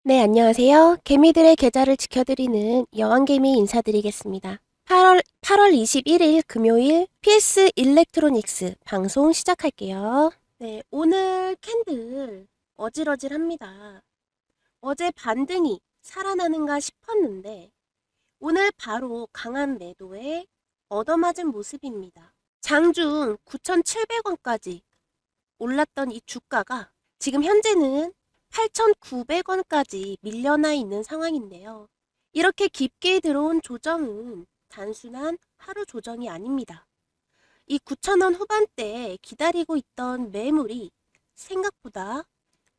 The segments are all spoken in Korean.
네, 안녕하세요. 개미들의 계좌를 지켜드리는 여왕개미 인사드리겠습니다. 8월 21일 금요일 PS 일렉트로닉스 방송 시작할게요. 네, 오늘 캔들 어질어질합니다. 어제 반등이 살아나는가 싶었는데 오늘 바로 강한 매도에 얻어맞은 모습입니다. 장중 9,700원까지 올랐던 이 주가가 지금 현재는 8,900원까지 밀려나 있는 상황인데요. 이렇게 깊게 들어온 조정은 단순한 하루 조정이 아닙니다. 이 9,000원 후반대에 기다리고 있던 매물이 생각보다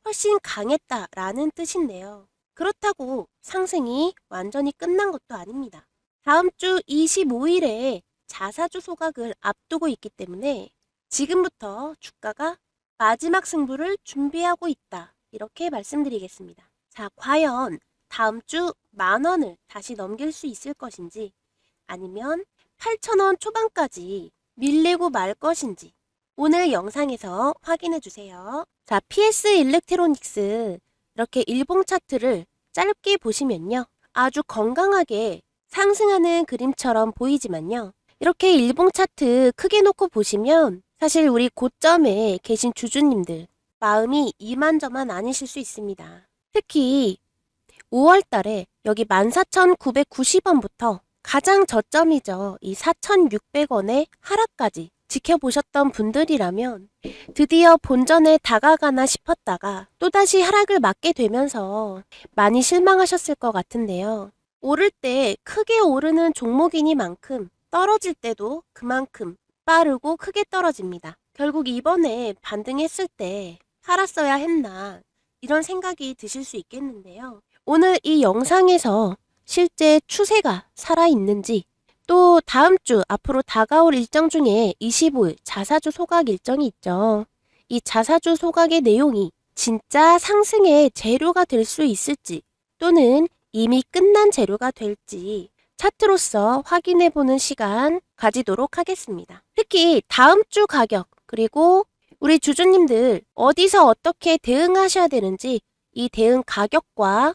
훨씬 강했다라는 뜻인데요. 그렇다고 상승이 완전히 끝난 것도 아닙니다. 다음 주 25일에 자사주 소각을 앞두고 있기 때문에 지금부터 주가가 마지막 승부를 준비하고 있다. 이렇게 말씀드리겠습니다. 자, 과연 다음 주 10,000원을 다시 넘길 수 있을 것인지 아니면 8,000원 초반까지 밀리고 말 것인지 오늘 영상에서 확인해 주세요. 자, PS 일렉트로닉스 이렇게 일봉 차트를 짧게 보시면요. 아주 건강하게 상승하는 그림처럼 보이지만요. 이렇게 일봉 차트 크게 놓고 보시면 사실 우리 고점에 계신 주주님들 마음이 이만저만 아니실 수 있습니다. 특히 5월 달에 여기 14,990원부터 가장 저점이죠. 이 4,600원의 하락까지 지켜보셨던 분들이라면 드디어 본전에 다가가나 싶었다가 또다시 하락을 맞게 되면서 많이 실망하셨을 것 같은데요. 오를 때 크게 오르는 종목이니만큼 떨어질 때도 그만큼 빠르고 크게 떨어집니다. 결국 이번에 반등했을 때 팔았어야 했나 이런 생각이 드실 수 있겠는데요. 오늘 이 영상에서 실제 추세가 살아있는지 또 다음 주 앞으로 다가올 일정 중에 25일 자사주 소각 일정이 있죠. 이 자사주 소각의 내용이 진짜 상승의 재료가 될 수 있을지 또는 이미 끝난 재료가 될지 차트로서 확인해보는 시간 가지도록 하겠습니다. 특히 다음 주 가격 그리고 우리 주주님들 어디서 어떻게 대응하셔야 되는지 이 대응 가격과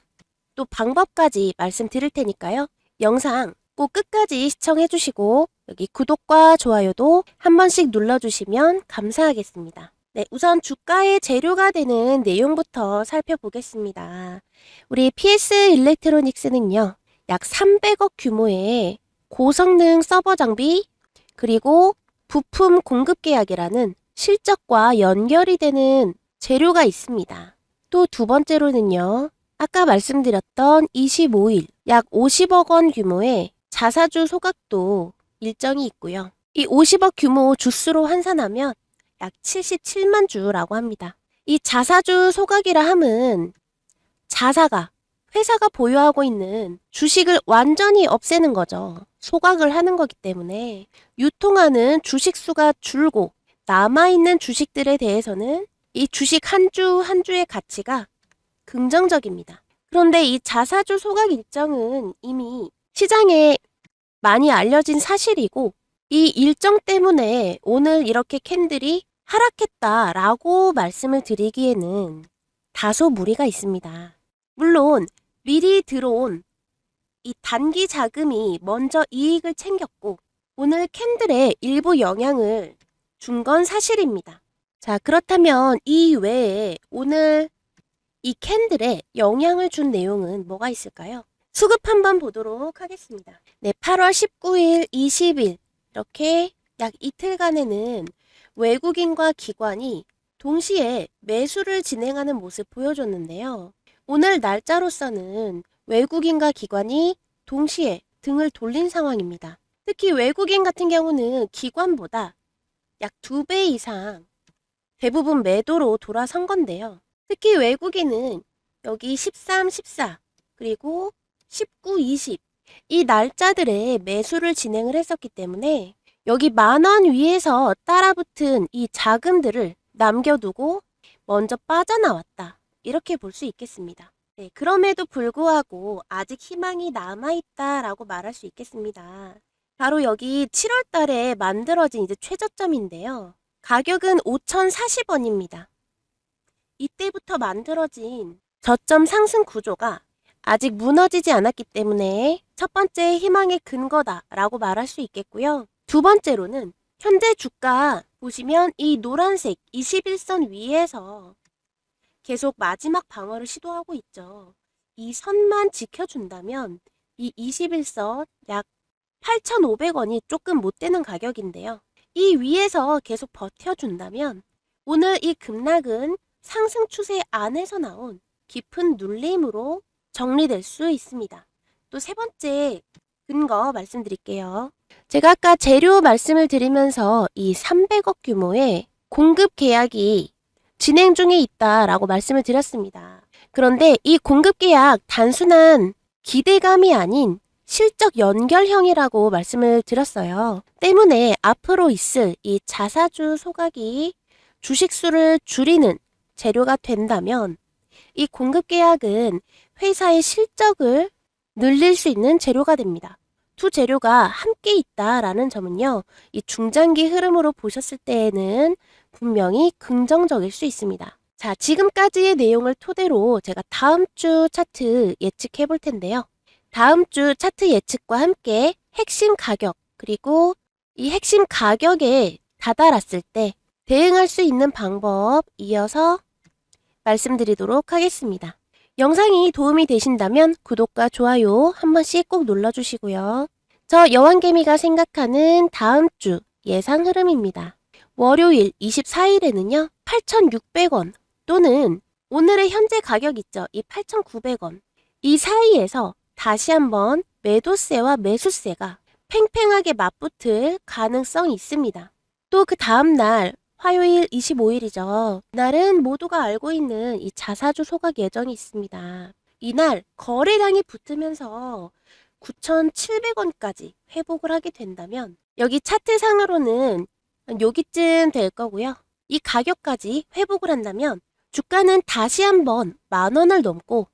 또 방법까지 말씀드릴 테니까요. 영상 꼭 끝까지 시청해 주시고 여기 구독과 좋아요도 한 번씩 눌러주시면 감사하겠습니다. 네, 우선 주가의 재료가 되는 내용부터 살펴보겠습니다. 우리 PS 일렉트로닉스는요. 약 300억 규모의 고성능 서버 장비 그리고 부품 공급 계약이라는 실적과 연결이 되는 재료가 있습니다. 또 두 번째로는요. 아까 말씀드렸던 25일 약 50억 원 규모의 자사주 소각도 일정이 있고요. 이 50억 규모 주수로 환산하면 약 77만 주라고 합니다. 이 자사주 소각이라 함은 자사가 회사가 보유하고 있는 주식을 완전히 없애는 거죠. 소각을 하는 거기 때문에 유통하는 주식 수가 줄고 남아있는 주식들에 대해서는 이 주식 한 주 한 주의 가치가 긍정적입니다. 그런데 이 자사주 소각 일정은 이미 시장에 많이 알려진 사실이고 이 일정 때문에 오늘 이렇게 캔들이 하락했다라고 말씀을 드리기에는 다소 무리가 있습니다. 물론 미리 들어온 이 단기 자금이 먼저 이익을 챙겼고 오늘 캔들에 일부 영향을 준 건 사실입니다. 자, 그렇다면 이 외에 오늘 이 캔들에 영향을 준 내용은 뭐가 있을까요? 수급 한번 보도록 하겠습니다. 네, 8월 19일, 20일 이렇게 약 이틀간에는 외국인과 기관이 동시에 매수를 진행하는 모습 보여줬는데요. 오늘 날짜로서는 외국인과 기관이 동시에 등을 돌린 상황입니다. 특히 외국인 같은 경우는 기관보다 약 2배 이상 대부분 매도로 돌아선 건데요. 특히 외국인은 여기 13, 14 그리고 19, 20 이 날짜들에 매수를 진행을 했었기 때문에 여기 10,000원 위에서 따라붙은 이 자금들을 남겨두고 먼저 빠져나왔다. 이렇게 볼 수 있겠습니다. 네, 그럼에도 불구하고 아직 희망이 남아있다라고 말할 수 있겠습니다. 바로 여기 7월 달에 만들어진 이제 최저점인데요. 가격은 5,040원입니다. 이때부터 만들어진 저점 상승 구조가 아직 무너지지 않았기 때문에 첫 번째 희망의 근거다라고 말할 수 있겠고요. 두 번째로는 현재 주가 보시면 이 노란색 21선 위에서 계속 마지막 방어를 시도하고 있죠. 이 선만 지켜준다면 이 21선 약 8,500원이 조금 못 되는 가격인데요. 이 위에서 계속 버텨준다면 오늘 이 급락은 상승 추세 안에서 나온 깊은 눌림으로 정리될 수 있습니다. 또 세 번째 근거 말씀드릴게요. 제가 아까 재료 말씀을 드리면서 이 300억 규모의 공급 계약이 진행 중에 있다라고 말씀을 드렸습니다. 그런데 이 공급 계약 단순한 기대감이 아닌 실적 연결형이라고 말씀을 드렸어요. 때문에 앞으로 있을 이 자사주 소각이 주식수를 줄이는 재료가 된다면 이 공급 계약은 회사의 실적을 늘릴 수 있는 재료가 됩니다. 두 재료가 함께 있다라는 점은요, 이 중장기 흐름으로 보셨을 때에는 분명히 긍정적일 수 있습니다. 자, 지금까지의 내용을 토대로 제가 다음 주 차트 예측해 볼 텐데요. 다음 주 차트 예측과 함께 핵심 가격, 그리고 이 핵심 가격에 다다랐을 때 대응할 수 있는 방법 이어서 말씀드리도록 하겠습니다. 영상이 도움이 되신다면 구독과 좋아요 한 번씩 꼭 눌러주시고요. 저 여왕개미가 생각하는 다음 주 예상 흐름입니다. 월요일 24일에는요. 8,600원 또는 오늘의 현재 가격 있죠. 이 8,900원. 이 사이에서 다시 한번 매도세와 매수세가 팽팽하게 맞붙을 가능성이 있습니다. 또 그 다음날 화요일 25일이죠. 이날은 모두가 알고 있는 이 자사주 소각 예정이 있습니다. 이날 거래량이 붙으면서 9,700원까지 회복을 하게 된다면 여기 차트상으로는 여기쯤 될 거고요. 이 가격까지 회복을 한다면 주가는 다시 한번 10,000원을 넘고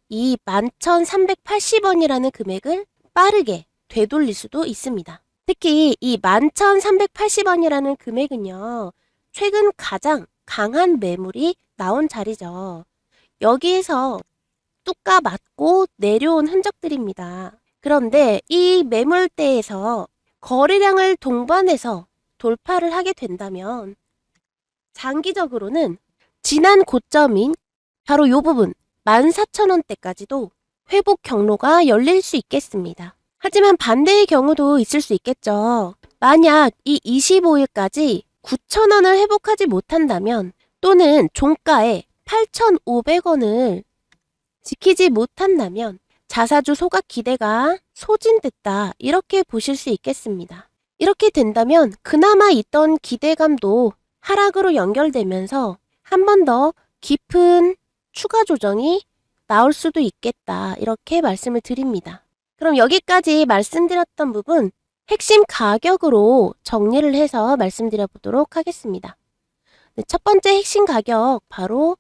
이 11,380원이라는 금액을 빠르게 되돌릴 수도 있습니다. 특히 이 11,380원이라는 금액은요. 최근 가장 강한 매물이 나온 자리죠. 여기에서 뚝가 맞고 내려온 흔적들입니다. 그런데 이 매물대에서 거래량을 동반해서 돌파를 하게 된다면 장기적으로는 지난 고점인 바로 이 부분 14,000원대까지도 회복 경로가 열릴 수 있겠습니다. 하지만 반대의 경우도 있을 수 있겠죠. 만약 이 25일까지 9,000원을 회복하지 못한다면 또는 종가에 8,500원을 지키지 못한다면 자사주 소각 기대가 소진됐다 이렇게 보실 수 있겠습니다. 이렇게 된다면 그나마 있던 기대감도 하락으로 연결되면서 한 번 더 깊은 추가 조정이 나올 수도 있겠다 이렇게 말씀을 드립니다. 그럼 여기까지 말씀드렸던 부분 핵심 가격으로 정리를 해서 말씀드려 보도록 하겠습니다. 네, 첫 번째 핵심 가격 바로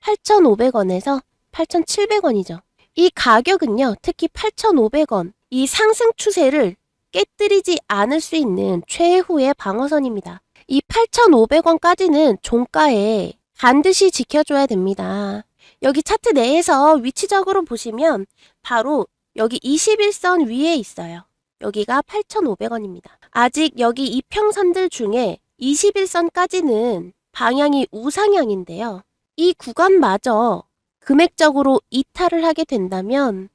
8,500원에서 8,700원이죠. 이 가격은요. 특히 8,500원 이 상승 추세를 깨뜨리지 않을 수 있는 최후의 방어선입니다. 이 8,500원까지는 종가에 반드시 지켜줘야 됩니다. 여기 차트 내에서 위치적으로 보시면 바로 여기 21선 위에 있어요. 여기가 8,500원입니다. 아직 여기 이평선들 중에 21선까지는 방향이 우상향인데요. 이 구간마저 금액적으로 이탈을 하게 된다면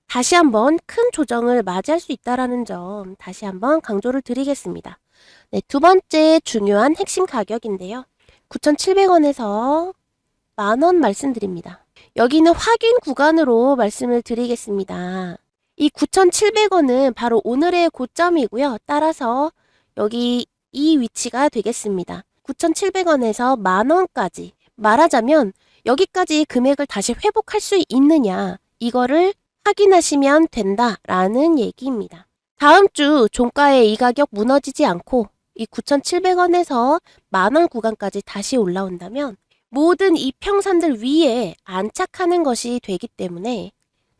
다시 한번 큰 조정을 맞이할 수 있다는 점 다시 한번 강조를 드리겠습니다. 네, 두 번째 중요한 핵심 가격인데요. 9,700원에서 10,000원 말씀드립니다. 여기는 확인 구간으로 말씀을 드리겠습니다. 이 9,700원은 바로 오늘의 고점이고요. 따라서 여기 이 위치가 되겠습니다. 9,700원에서 10,000원까지 말하자면 여기까지 금액을 다시 회복할 수 있느냐 이거를 확인하시면 된다라는 얘기입니다. 다음 주 종가의 이 가격 무너지지 않고 이 9,700원에서 10,000원 구간까지 다시 올라온다면 모든 이평선들 위에 안착하는 것이 되기 때문에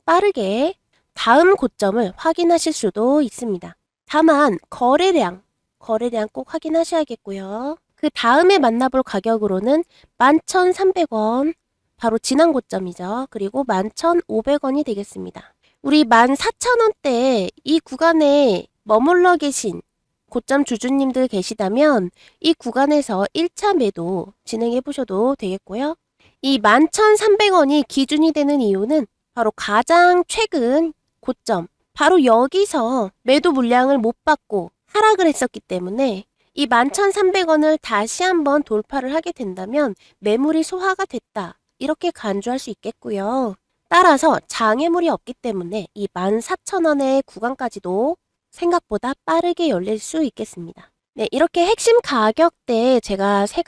빠르게 다음 고점을 확인하실 수도 있습니다. 다만 거래량 꼭 확인하셔야겠고요. 그 다음에 만나볼 가격으로는 11,300원 바로 지난 고점이죠. 그리고 11,500원이 되겠습니다. 우리 14,000원대 이 구간에 머물러 계신 고점 주주님들 계시다면 이 구간에서 1차 매도 진행해 보셔도 되겠고요. 이 11,300원이 기준이 되는 이유는 바로 가장 최근 고점, 바로 여기서 매도 물량을 못 받고 하락을 했었기 때문에 이 11,300원을 다시 한번 돌파를 하게 된다면 매물이 소화가 됐다. 이렇게 간주할 수 있겠고요. 따라서 장애물이 없기 때문에 이 14,000원의 구간까지도 생각보다 빠르게 열릴 수 있겠습니다. 네, 이렇게 핵심 가격대 제가 세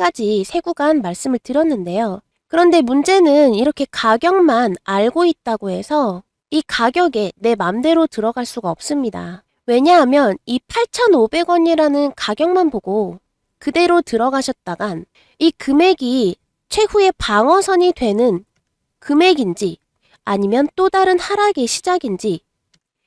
구간 말씀을 드렸는데요. 그런데 문제는 이렇게 가격만 알고 있다고 해서 이 가격에 내 맘대로 들어갈 수가 없습니다. 왜냐하면 이 8,500원이라는 가격만 보고 그대로 들어가셨다간 이 금액이 최후의 방어선이 되는 금액인지 아니면 또 다른 하락의 시작인지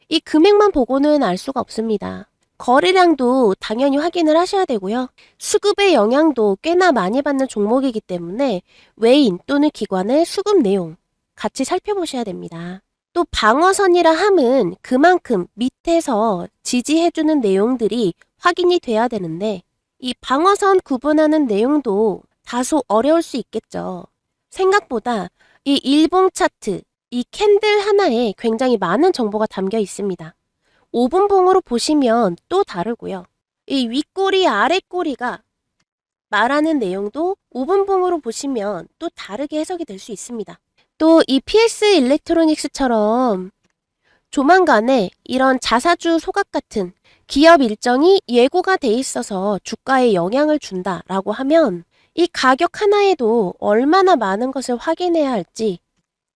이 금액만 보고는 알 수가 없습니다. 거래량도 당연히 확인을 하셔야 되고요. 수급의 영향도 꽤나 많이 받는 종목이기 때문에 외인 또는 기관의 수급 내용 같이 살펴보셔야 됩니다. 또 방어선이라 함은 그만큼 밑에서 지지해주는 내용들이 확인이 돼야 되는데 이 방어선 구분하는 내용도 다소 어려울 수 있겠죠. 생각보다 이 일봉 차트, 이 캔들 하나에 굉장히 많은 정보가 담겨 있습니다. 5분봉으로 보시면 또 다르고요. 이 윗꼬리, 아랫꼬리가 말하는 내용도 5분봉으로 보시면 또 다르게 해석이 될 수 있습니다. 또 이 PS 일렉트로닉스처럼 조만간에 이런 자사주 소각 같은 기업 일정이 예고가 돼 있어서 주가에 영향을 준다라고 하면 이 가격 하나에도 얼마나 많은 것을 확인해야 할지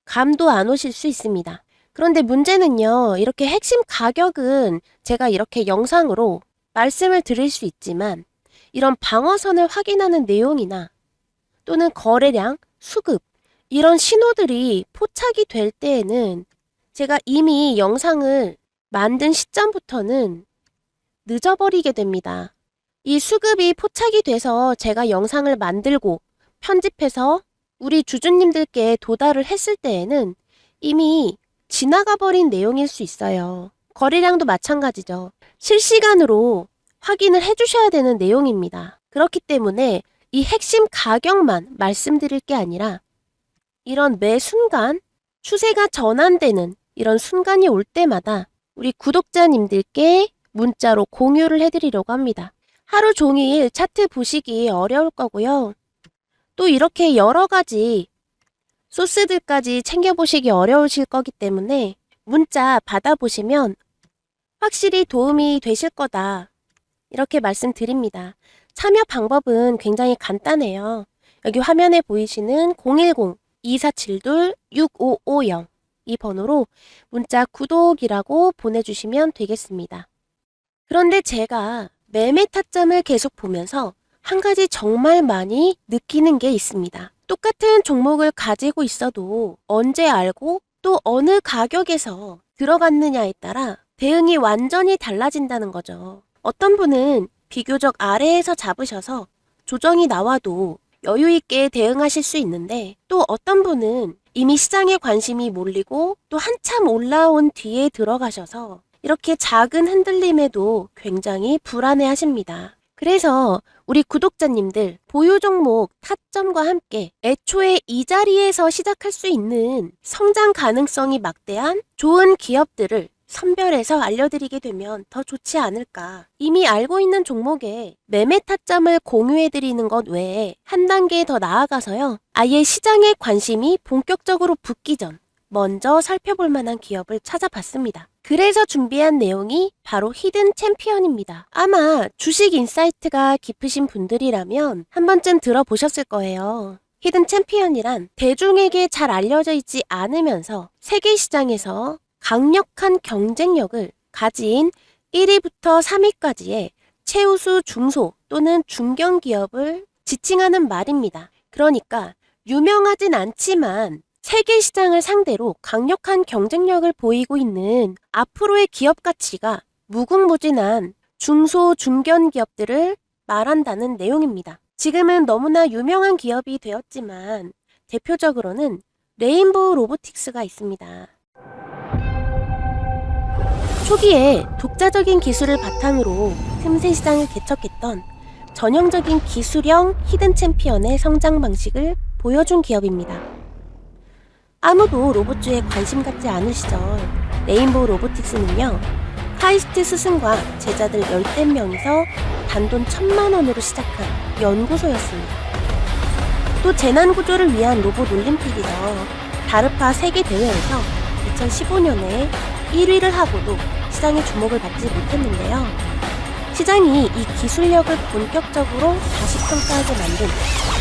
감도 안 오실 수 있습니다. 그런데 문제는요, 이렇게 핵심 가격은 제가 이렇게 영상으로 말씀을 드릴 수 있지만 이런 방어선을 확인하는 내용이나 또는 거래량, 수급 이런 신호들이 포착이 될 때에는 제가 이미 영상을 만든 시점부터는 늦어버리게 됩니다. 이 수급이 포착이 돼서 제가 영상을 만들고 편집해서 우리 주주님들께 도달을 했을 때에는 이미 지나가 버린 내용일 수 있어요. 거래량도 마찬가지죠. 실시간으로 확인을 해주셔야 되는 내용입니다. 그렇기 때문에 이 핵심 가격만 말씀드릴 게 아니라 이런 매 순간 추세가 전환되는 이런 순간이 올 때마다 우리 구독자님들께 문자로 공유를 해드리려고 합니다. 하루 종일 차트 보시기 어려울 거고요. 또 이렇게 여러 가지 소스들까지 챙겨보시기 어려우실 거기 때문에 문자 받아보시면 확실히 도움이 되실 거다. 이렇게 말씀드립니다. 참여 방법은 굉장히 간단해요. 여기 화면에 보이시는 010-2472-6550 이 번호로 문자 구독이라고 보내주시면 되겠습니다. 그런데 제가 매매 타점을 계속 보면서 한 가지 정말 많이 느끼는 게 있습니다. 똑같은 종목을 가지고 있어도 언제 알고 또 어느 가격에서 들어갔느냐에 따라 대응이 완전히 달라진다는 거죠. 어떤 분은 비교적 아래에서 잡으셔서 조정이 나와도 여유 있게 대응하실 수 있는데 또 어떤 분은 이미 시장에 관심이 몰리고 또 한참 올라온 뒤에 들어가셔서 이렇게 작은 흔들림에도 굉장히 불안해 하십니다. 그래서 우리 구독자님들 보유 종목 타점과 함께 애초에 이 자리에서 시작할 수 있는 성장 가능성이 막대한 좋은 기업들을 선별해서 알려드리게 되면 더 좋지 않을까. 이미 알고 있는 종목에 매매 타점을 공유해드리는 것 외에 한 단계 더 나아가서요. 아예 시장에 관심이 본격적으로 붙기 전 먼저 살펴볼 만한 기업을 찾아봤습니다. 그래서 준비한 내용이 바로 히든 챔피언입니다. 아마 주식 인사이트가 깊으신 분들이라면 한 번쯤 들어보셨을 거예요. 히든 챔피언이란 대중에게 잘 알려져 있지 않으면서 세계 시장에서 강력한 경쟁력을 가진 1위부터 3위까지의 최우수 중소 또는 중견 기업을 지칭하는 말입니다. 그러니까 유명하진 않지만 세계 시장을 상대로 강력한 경쟁력을 보이고 있는 앞으로의 기업 가치가 무궁무진한 중소 중견 기업들을 말한다는 내용입니다. 지금은 너무나 유명한 기업이 되었지만 대표적으로는 레인보우 로보틱스가 있습니다. 초기에 독자적인 기술을 바탕으로 틈새 시장을 개척했던 전형적인 기술형 히든 챔피언의 성장 방식을 보여준 기업입니다. 아무도 로봇주에 관심 갖지 않을 시절 레인보우 로보틱스는요, 카이스트 스승과 제자들 열댓 명이서 단돈 1,000만 원으로 시작한 연구소였습니다. 또 재난구조를 위한 로봇 올림픽이죠. 다르파 세계대회에서 2015년에 1위를 하고도 시장의 주목을 받지 못했는데요. 시장이 이 기술력을 본격적으로 다시 평가하게 만든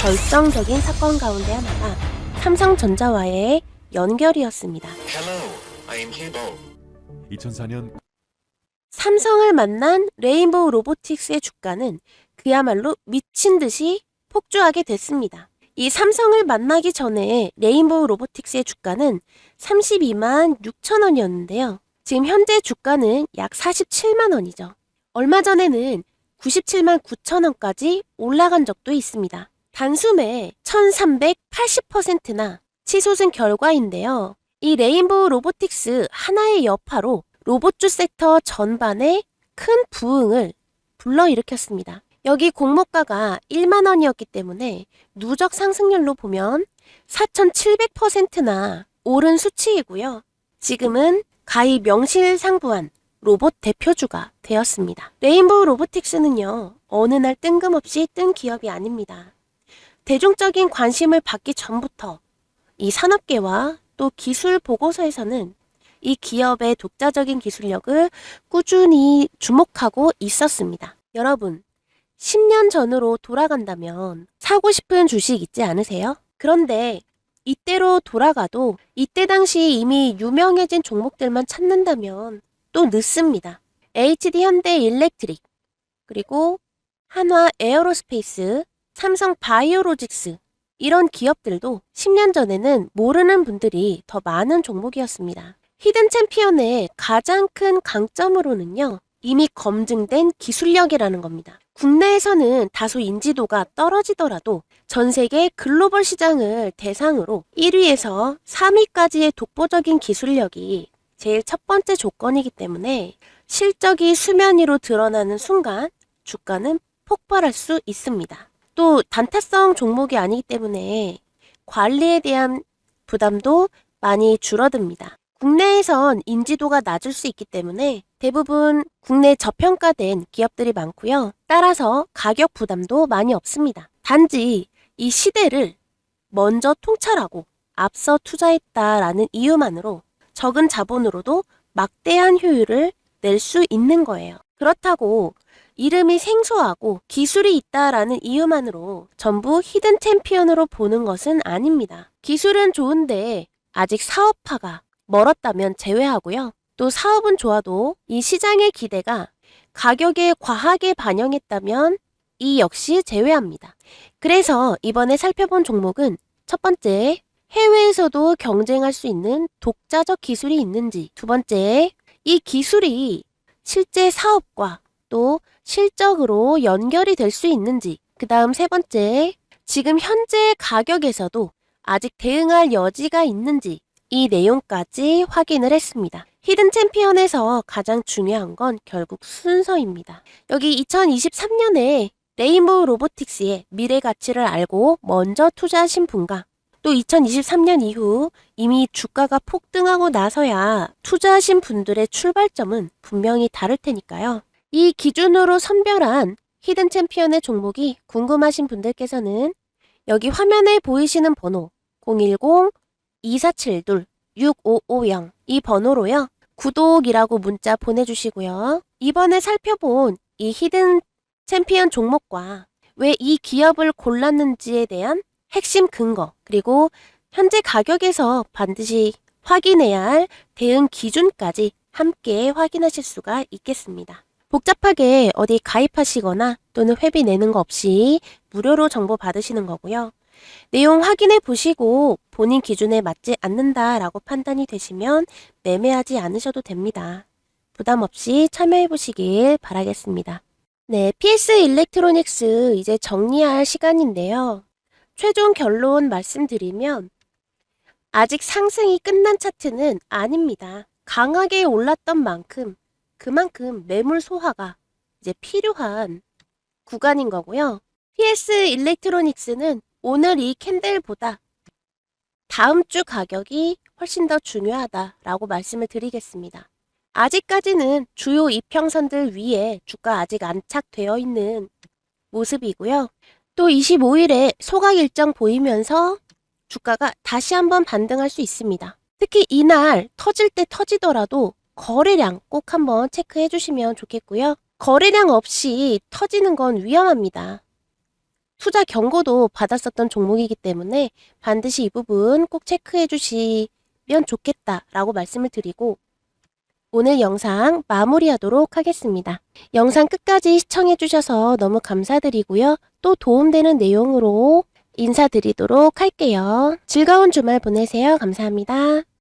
결정적인 사건 가운데 하나가 삼성전자와의 연결이었습니다. Hello, I am Hibo. 2004년 삼성을 만난 레인보우 로보틱스의 주가는 그야말로 미친 듯이 폭주하게 됐습니다. 이 삼성을 만나기 전에 레인보우 로보틱스의 주가는 32만 6천 원이었는데요. 지금 현재 주가는 약 47만 원이죠. 얼마 전에는 97만 9천 원까지 올라간 적도 있습니다. 단숨에 1380%나 치솟은 결과인데요. 이 레인보우 로보틱스 하나의 여파로 로봇주 섹터 전반에 큰 부흥을 불러일으켰습니다. 여기 공모가가 1만 원이었기 때문에 누적 상승률로 보면 4,700%나 오른 수치이고요. 지금은 가히 명실상부한 로봇 대표주가 되었습니다. 레인보우 로보틱스는요, 어느 날 뜬금없이 뜬 기업이 아닙니다. 대중적인 관심을 받기 전부터 이 산업계와 또 기술 보고서에서는 이 기업의 독자적인 기술력을 꾸준히 주목하고 있었습니다. 여러분, 10년 전으로 돌아간다면 사고 싶은 주식 있지 않으세요? 그런데 이때로 돌아가도 이때 당시 이미 유명해진 종목들만 찾는다면 또 늦습니다. HD 현대 일렉트릭, 그리고 한화 에어로스페이스, 삼성 바이오로직스, 이런 기업들도 10년 전에는 모르는 분들이 더 많은 종목이었습니다. 히든 챔피언의 가장 큰 강점으로는요, 이미 검증된 기술력이라는 겁니다. 국내에서는 다소 인지도가 떨어지더라도 전 세계 글로벌 시장을 대상으로 1위에서 3위까지의 독보적인 기술력이 제일 첫 번째 조건이기 때문에 실적이 수면 위로 드러나는 순간 주가는 폭발할 수 있습니다. 또 단타성 종목이 아니기 때문에 관리에 대한 부담도 많이 줄어듭니다. 국내에선 인지도가 낮을 수 있기 때문에 대부분 국내 저평가된 기업들이 많고요. 따라서 가격 부담도 많이 없습니다. 단지 이 시대를 먼저 통찰하고 앞서 투자했다라는 이유만으로 적은 자본으로도 막대한 효율을 낼 수 있는 거예요. 그렇다고 이름이 생소하고 기술이 있다라는 이유만으로 전부 히든 챔피언으로 보는 것은 아닙니다. 기술은 좋은데 아직 사업화가 멀었다면 제외하고요. 또 사업은 좋아도 이 시장의 기대가 가격에 과하게 반영했다면 이 역시 제외합니다. 그래서 이번에 살펴본 종목은 첫 번째, 해외에서도 경쟁할 수 있는 독자적 기술이 있는지, 두 번째, 이 기술이 실제 사업과 또 실적으로 연결이 될 수 있는지, 그 다음 세 번째, 지금 현재 가격에서도 아직 대응할 여지가 있는지, 이 내용까지 확인을 했습니다. 히든 챔피언에서 가장 중요한 건 결국 순서입니다. 여기 2023년에 레인보우 로보틱스의 미래 가치를 알고 먼저 투자하신 분과 또 2023년 이후 이미 주가가 폭등하고 나서야 투자하신 분들의 출발점은 분명히 다를 테니까요. 이 기준으로 선별한 히든 챔피언의 종목이 궁금하신 분들께서는 여기 화면에 보이시는 번호 010-2472-6550 이 번호로요. 구독이라고 문자 보내주시고요. 이번에 살펴본 이 히든 챔피언 종목과 왜 이 기업을 골랐는지에 대한 핵심 근거, 그리고 현재 가격에서 반드시 확인해야 할 대응 기준까지 함께 확인하실 수가 있겠습니다. 복잡하게 어디 가입하시거나 또는 회비 내는 거 없이 무료로 정보 받으시는 거고요. 내용 확인해 보시고 본인 기준에 맞지 않는다라고 판단이 되시면 매매하지 않으셔도 됩니다. 부담 없이 참여해 보시길 바라겠습니다. 네, PS 일렉트로닉스 이제 정리할 시간인데요. 최종 결론 말씀드리면 아직 상승이 끝난 차트는 아닙니다. 강하게 올랐던 만큼 그만큼 매물 소화가 이제 필요한 구간인 거고요. PS 일렉트로닉스는 오늘 이 캔들보다 다음 주 가격이 훨씬 더 중요하다라고 말씀을 드리겠습니다. 아직까지는 주요 이평선들 위에 주가 아직 안착되어 있는 모습이고요. 또 25일에 소각 일정 보이면서 주가가 다시 한번 반등할 수 있습니다. 특히 이날 터질 때 터지더라도 거래량 꼭 한번 체크해 주시면 좋겠고요. 거래량 없이 터지는 건 위험합니다. 투자 경고도 받았었던 종목이기 때문에 반드시 이 부분 꼭 체크해 주시면 좋겠다라고 말씀을 드리고 오늘 영상 마무리하도록 하겠습니다. 영상 끝까지 시청해 주셔서 너무 감사드리고요. 또 도움되는 내용으로 인사드리도록 할게요. 즐거운 주말 보내세요. 감사합니다.